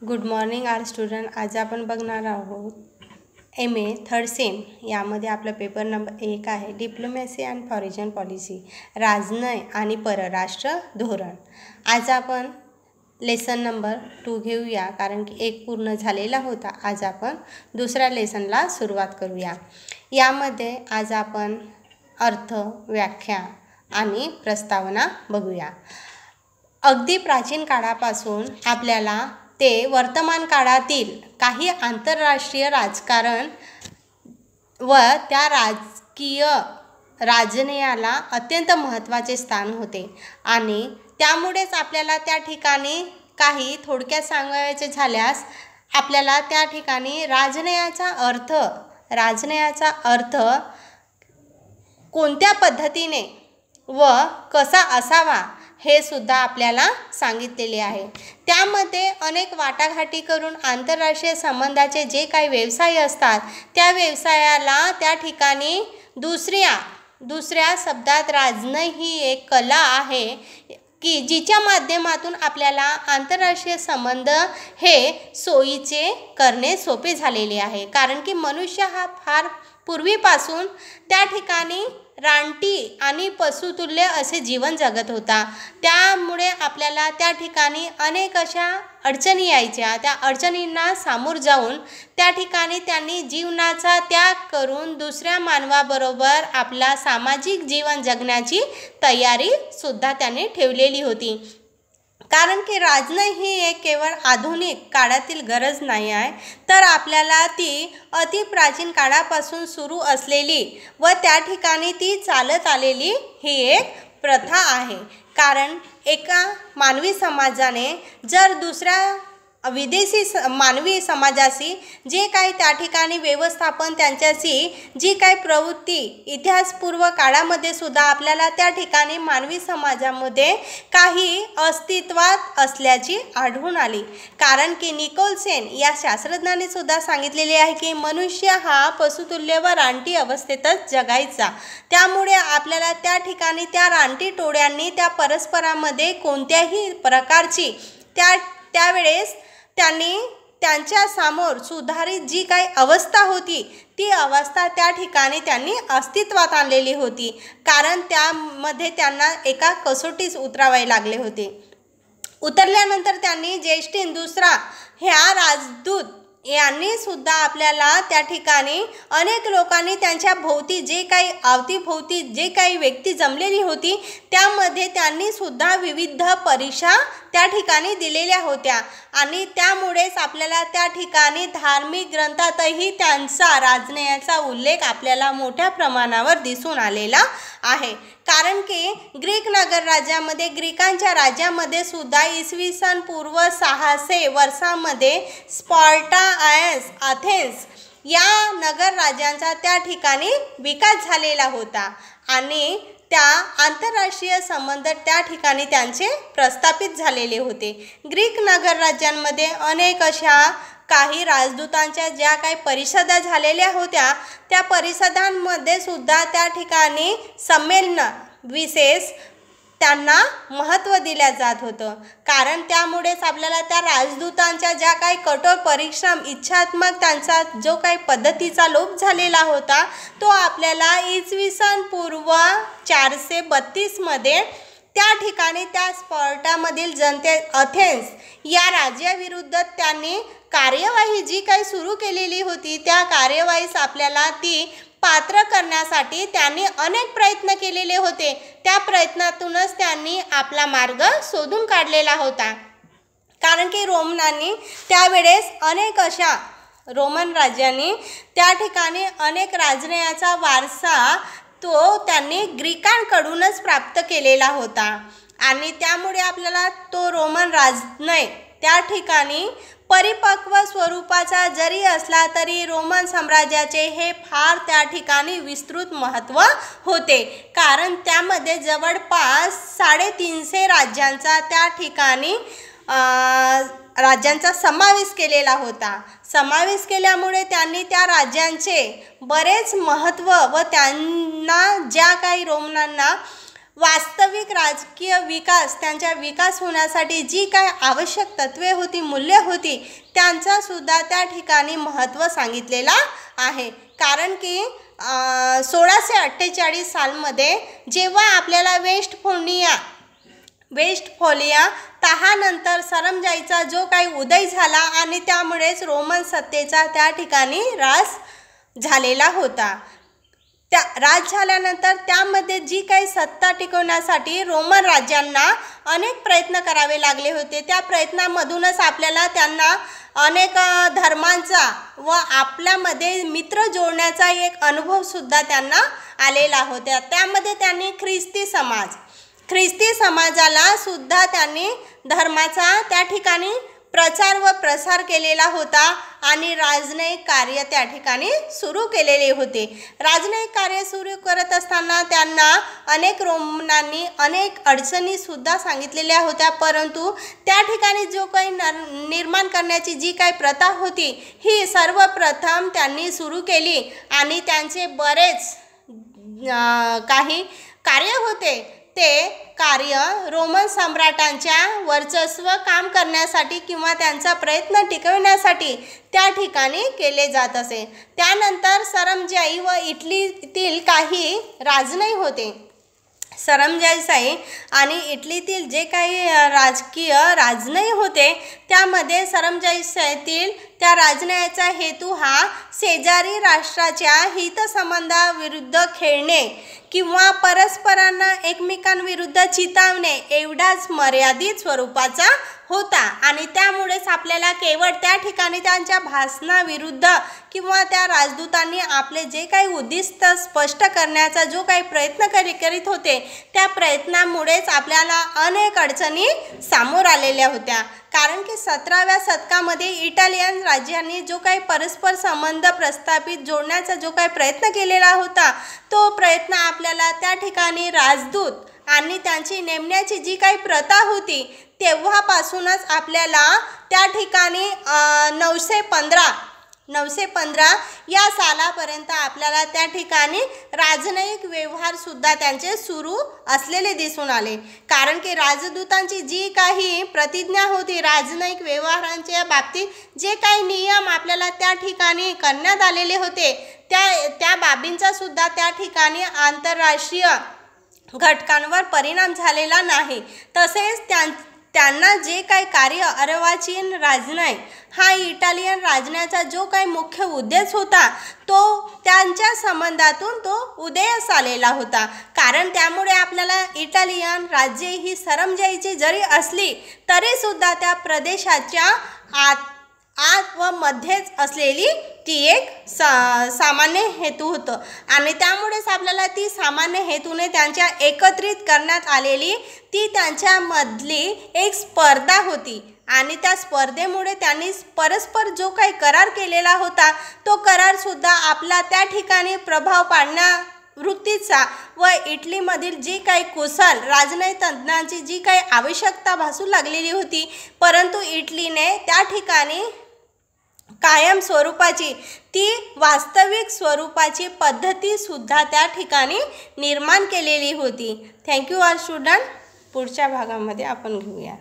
Good morning R student. आज आपण बघणार आहोत MA थर्ड सेम. यामध्ये आपला पेपर नंबर 1 आहे, डिप्लोमॅसी अँड फॉरेन पॉलिसी, राजनय आणि परराष्ट्र धोरण. आज आपण लेसन नंबर 2 घेऊया, कारण की 1 पूर्ण झालेला होता. आज आपण दुसऱ्या लेसनला सुरुवात करूया. यामध्ये आज आपण अर्थ, व्याख्या आणि प्रस्तावना बघूया. अगदी प्राचीन काळापासून आपल्याला ते वर्तमान काळातील काही आंतरराष्ट्रीय राजकारण व त्या राजकीय राजनयाला अत्यंत महत्त्वाचे स्थान होते आणि त्यामुळेच आपल्याला त्या ठिकाणी काही थोडक्यात सांगायचे झाल्यास आपल्याला त्या ठिकाणी राजनयाचा अर्थ कोणत्या पद्धतीने व कसा असावा हे सुद्धा आपल्याला सांगितलेले आहे. त्यामध्ये अनेक वाटाघाटी करून आंतरराष्ट्रीय संबंधाचे जे काही व्यवसाय असतात त्या व्यवसायाला त्या ठिकाणी दुसऱ्या शब्दात राजनय ही एक कला आहे की जिच्या माध्यमातून आपल्याला आंतरराष्ट्रीय संबंध हे सोयीचे करणे सोपे झालेले आहे. कारण की मनुष्य हा फार पूर्वीपासून त्या ठिकाणी रानटी आणि पशुतुल्य असे जीवन जगत होता. त्यामुळे आपल्याला त्या ठिकाणी अनेक अशा अडचणी यायच्या. त्या अडचणींना सामोर जाऊन त्या ठिकाणी त्यांनी जीवनाचा त्याग करून दुसऱ्या मानवाबरोबर आपला सामाजिक जीवन जगण्याची तयारी सुद्धा त्यांनी ठेवलेली होती. कारण की राजनय ही एक केवळ आधुनिक काळातील गरज नाही आहे, तर आपल्याला ती अति प्राचीन काळापासून सुरू असलेली व त्या ठिकाणी ती चालत आलेली ही एक प्रथा आहे. कारण एका मानवी समाजाने जर दुसऱ्या विदेशी मानवी समाजाशी जे काही त्या ठिकाणी व्यवस्थापन त्यांच्याशी जी काही प्रवृत्ती इतिहासपूर्व काळामध्ये सुद्धा आपल्याला त्या ठिकाणी मानवी समाजामध्ये काही अस्तित्वात असल्याची आढळून आली. कारण की निकोलसेन या शास्त्रज्ञांनी सुद्धा सांगितलेले आहे की मनुष्य हा पशुतुल्य व रानटी अवस्थेतच जगायचा. त्यामुळे आपल्याला त्या ठिकाणी त्या रानटी टोळ्यांनी त्या परस्परामध्ये कोणत्याही प्रकारची त्यावेळेस त्यांनी त्यांच्या समोर सुधारित जी काही अवस्था होती ती अवस्था त्या ठिकाणी त्यांनी अस्तित्वात आणलेली होती. कारण त्यामध्ये त्यांना एका कसोटीस उतरावे लागले होते. उतरल्यानंतर त्यांनी ज्येष्ठीन दुसरा ह्या राजदूत यांनी सुद्धा आपल्याला त्या ठिकाणी अनेक लोकांनी त्यांच्या भोवती अवतीभोवती जे काही व्यक्ती जमलेली होती त्यामध्ये त्यांनी सुद्धा विविध परीक्षा त्या ठिकाणी दिलेल्या होत्या आणि त्यामुळेच आपल्याला त्या ठिकाणी धार्मिक ग्रंथातही त्यांचा राजनयाचा उल्लेख आपल्याला मोठ्या प्रमाणावर दिसून आलेला आहे. कारण की ग्रीक नगर राज्यामध्ये ग्रीकांच्या राज्यामध्ये सुद्धा इसवी सन पूर्व 600 वर्षामध्ये स्पार्टा अथेन्स या नगर राज्यांचा त्या ठिकाणी विकास झालेला होता आणि त्या आंतरराष्ट्रीय संबंध त्या ठिकाणी त्यांचे प्रस्थापित झालेले होते. ग्रीक नगर राज्यांमध्ये अनेक अशा काही राजदूतांच्या ज्या काही परिषदा झालेल्या होत्या त्या परिषदांमध्ये सुद्धा त्या ठिकाणी संमेलन विशेष त्यांना महत्त्व दिल्या जात होतं. कारण त्यामुळेच आपल्याला त्या राजदूतांच्या ज्या काही कठोर परिश्रम इच्छात्मक त्यांचा जो काही पद्धतीचा लोप झालेला होता तो आपल्याला इसवी सन पूर्व 432 मध्ये त्या ठिकाणी त्या स्पार्टामधील अथेन्स या राज्याविरुद्ध त्यांनी कार्यवाही जी काही सुरू केलेली होती त्या कार्यवाहीस आपल्याला ती पात्र करण्यासाठी त्यांनी अनेक प्रयत्न केलेले होते. त्या प्रयत्नातूनच त्यांनी आपला मार्ग शोधून काढलेला होता. कारण की त्यावेळेस अनेक अशा रोमन राज्यांनी त्या ठिकाणी अनेक राजनयाचा वारसा तो त्यांनी ग्रीकांकडूनच प्राप्त केलेला होता आणि त्यामुळे आपल्याला तो रोमन राजनय त्या ठिकाणी परिपक्व स्वरूपाचा जरी असला तरी रोमन साम्राज्याचे हे फार त्या ठिकाणी विस्तृत महत्त्व होते. कारण त्यामध्ये जवळपास 350 राज्यांचा त्या ठिकाणी राज्यांचा समावेश केलेला होता. समावेश केल्यामुळे त्यांनी त्या राज्यांचे बरेच महत्त्व व त्यांना ज्या काही रोमनांना वास्तविक राजकीय विकास, त्यांच्या विकास होण्यासाठी जी काय आवश्यक तत्वे होती, मूल्य होती, त्यांचा सुद्धा त्या ठिकाणी महत्त्व सांगितलेला आहे. कारण की 1648 सालमध्ये जेव्हा आपल्याला वेस्टफोलिया तहानंतर सरंजाईचा जो काही उदय झाला आणि त्यामुळेच रोमन सत्तेचा त्या ठिकाणी ऱ्हास झालेला होता. राज झाल्यानंतर त्यामध्ये जी काही सत्ता टिकवण्यासाठी रोमन राज्यांना अनेक प्रयत्न करावे लागले होते. त्या प्रयत्नांमधूनच आपल्याला त्यांना अनेक धर्मांचा व आपल्यामध्ये मित्र जोडण्याचा एक अनुभवसुद्धा त्यांना आलेला होता. त्यामध्ये त्यांनी ख्रिस्ती समाजाला सुद्धा त्यांनी धर्माचा त्या ठिकाणी प्रचार व प्रसार केलेला होता आणि राजनैतिक कार्य त्या ठिकाणी सुरू केलेले होते. राजनैतिक कार्य सुरू करत असताना त्यांना अनेक रोमनांनी अनेक अडचणीसुद्धा सांगितलेल्या होत्या, परंतु त्या ठिकाणी जो काही निर्माण करण्याची जी काही प्रथा होती ही सर्वप्रथम त्यांनी सुरू केली आणि त्यांचे बरेच काही कार्य होते. ते कार्य रोमन सम्राटांच्या वर्चस्व काम करण्यासाठी किंवा त्यांचा प्रयत्न टिकवण्यासाठी त्या ठिकाणी केले जात असे. त्यानंतर सरंजाई व इटलीतील काही राजनैतिक होते. सरंजाई आणि इटलीतील जे काही राजकीय राजनैतिक होते त्यामध्ये सरंजाईतील त्या राजनैतिकाचा हेतू हा शेजारी राष्ट्राच्या हितसंबंधाविरुद्ध खेळणे किंवा परस्परांना एकमेकांविरुद्ध चितावणे एवढाच मर्यादित स्वरूपाचा होता आणि त्यामुळेच आपल्याला केवळ त्या ठिकाणी त्यांच्या भाषणाविरुद्ध किंवा त्या राजदूतांनी आपले जे काही उद्दिष्ट स्पष्ट करण्याचा जो काही प्रयत्न करीत होते त्या प्रयत्नामुळेच आपल्याला अनेक अडचणी सामोर आलेल्या होत्या. कारण की 17व्या शतकामध्ये इटालियन राज्यांनी जो काही परस्पर संबंध प्रस्थापित जोडण्याचा जो काही प्रयत्न केलेला होता तो प्रयत्न आपल्याला त्या ठिकाणी राजदूत आणि त्यांची नेमण्याची जी काही प्रथा होती तेव्हापासूनच आपल्याला त्या ठिकाणी 915 या सालापर्यंत आपल्याला त्या ठिकाणी राजनैतिक व्यवहारसुद्धा त्यांचे सुरू असलेले दिसून आले. कारण की राजदूतांची जी काही प्रतिज्ञा होती राजनैतिक व्यवहारांच्या बाबतीत जे काही नियम आपल्याला त्या ठिकाणी करण्यात आलेले होते त्या बाबींचा सुद्धा त्या ठिकाणी आंतरराष्ट्रीय घटकांवर परिणाम झालेला नाही. तसेच त्यांना जे काही कार्य अर्वाचीन राजनैतिक हा इटालियन राजण्याचा जो काही मुख्य उद्देश होता तो त्यांच्या संबंधातून तो उदयास आलेला होता. कारण त्यामुळे आपल्याला इटालियन राज्ये ही सरंजाईची जरी असली तरीसुद्धा त्या प्रदेशाच्या आत व मध्येच असलेली ती एक सामान्य हेतू होतं आणि त्यामुळेच आपल्याला ती सामान्य हेतूने त्यांच्या एकत्रित करण्यात आलेली ती त्यांच्यामधली एक स्पर्धा होती आणि त्या स्पर्धेमुळे त्यांनी परस्पर जो काही करार केलेला होता तो करारसुद्धा आपला त्या ठिकाणी प्रभाव पाडण्या वृत्तीचा व इटलीमधील जी काही कुशल राजनैतिक तज्ज्ञांची जी काही आवश्यकता भासू लागलेली होती परंतु इटलीने त्या ठिकाणी कायम स्वरूपाची ती वास्तविक स्वरूपाची पद्धतीसुद्धा त्या ठिकाणी निर्माण केलेली होती. Thank you all student. पुढच्या भागामध्ये आपण घेऊया.